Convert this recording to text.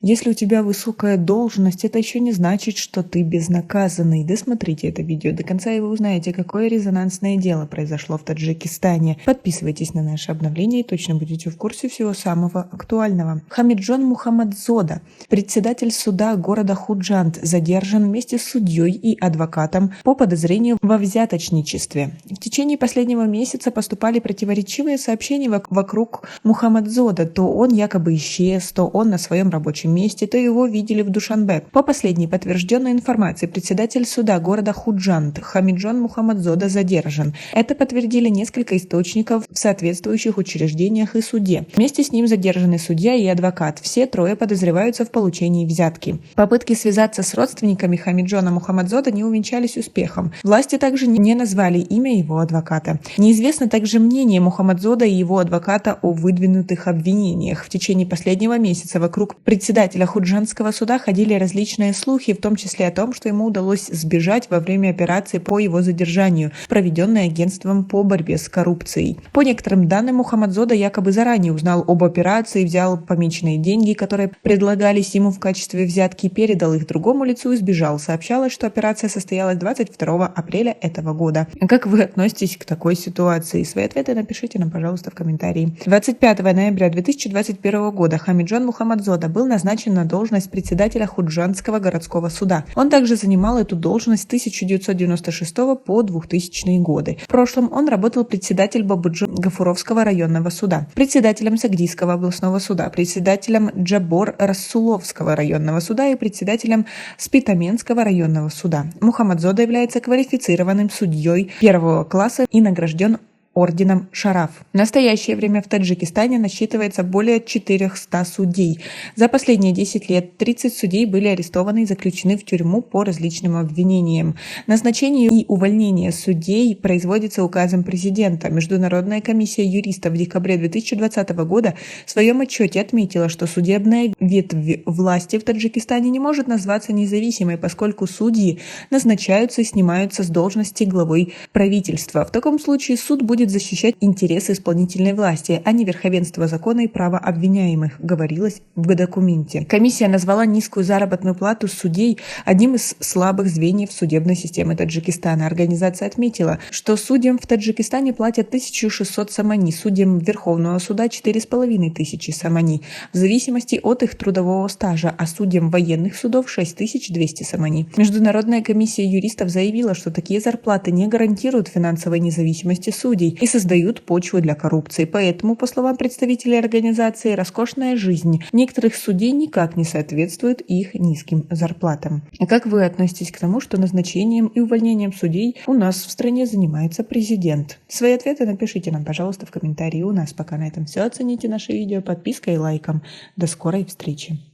Если у тебя высокая должность, это еще не значит, что ты безнаказанный. Досмотрите это видео до конца, и вы узнаете, какое резонансное дело произошло в Таджикистане. Подписывайтесь на наши обновления и точно будете в курсе всего самого актуального. Хамиджон Мухаммадзода, председатель суда города Худжанд, задержан вместе с судьей и адвокатом по подозрению во взяточничестве. В течение последнего месяца поступали противоречивые сообщения вокруг Мухаммадзода. То он якобы исчез, то он на своем рабочем месте, то его видели в Душанбе. По последней подтвержденной информации, председатель суда города Худжанд Хамиджон Мухаммадзода задержан. Это подтвердили несколько источников в соответствующих учреждениях и суде. Вместе с ним задержаны судья и адвокат. Все трое подозреваются в получении взятки. Попытки связаться с родственниками Хамиджона Мухаммадзода не увенчались успехом. Власти также не назвали имя его адвоката. Неизвестно также мнение Мухаммадзода и его адвоката о выдвинутых обвинениях. В течение последнего месяца вокруг председателя Худжандского суда ходили различные слухи, в том числе о том, что ему удалось сбежать во время операции по его задержанию, проведенной агентством по борьбе с коррупцией. По некоторым данным, Мухаммадзода якобы заранее узнал об операции, взял помеченные деньги, которые предлагались ему в качестве взятки, передал их другому лицу и сбежал. Сообщалось, что операция состоялась 22 апреля этого года. Как вы относитесь к такой ситуации? Свои ответы напишите нам, пожалуйста, в комментарии. 25 ноября 2021 года Хамиджон Мухаммадзода был назначен на должность председателя Худжандского городского суда. Он также занимал эту должность с 1996 по 2000 годы. В прошлом он работал председателем Бабуджи-Гафуровского районного суда, председателем Сагдийского областного суда, председателем Джабор-Рассуловского районного суда и председателем Спитаменского районного суда. Мухаммадзода является квалифицированным судьей первого класса и награжден орденом Шараф. В настоящее время в Таджикистане насчитывается более 400 судей. За последние 10 лет 30 судей были арестованы и заключены в тюрьму по различным обвинениям. Назначение и увольнение судей производится указом президента. Международная комиссия юристов в декабре 2020 года в своем отчете отметила, что судебная ветвь власти в Таджикистане не может назваться независимой, поскольку судьи назначаются и снимаются с должности главой правительства. В таком случае суд будет защищать интересы исполнительной власти, а не верховенство закона и права обвиняемых, говорилось в документе. Комиссия назвала низкую заработную плату судей одним из слабых звеньев судебной системы Таджикистана. Организация отметила, что судьям в Таджикистане платят 1600 самани, судьям Верховного суда 4500 самани, в зависимости от их трудового стажа, а судьям военных судов 6200 самани. Международная комиссия юристов заявила, что такие зарплаты не гарантируют финансовой независимости судей и создают почву для коррупции. Поэтому, по словам представителей организации, роскошная жизнь некоторых судей никак не соответствует их низким зарплатам. А как вы относитесь к тому, что назначением и увольнением судей у нас в стране занимается президент? Свои ответы напишите нам, пожалуйста, в комментарии. У нас пока на этом все. Оцените наше видео подпиской и лайком. До скорой встречи.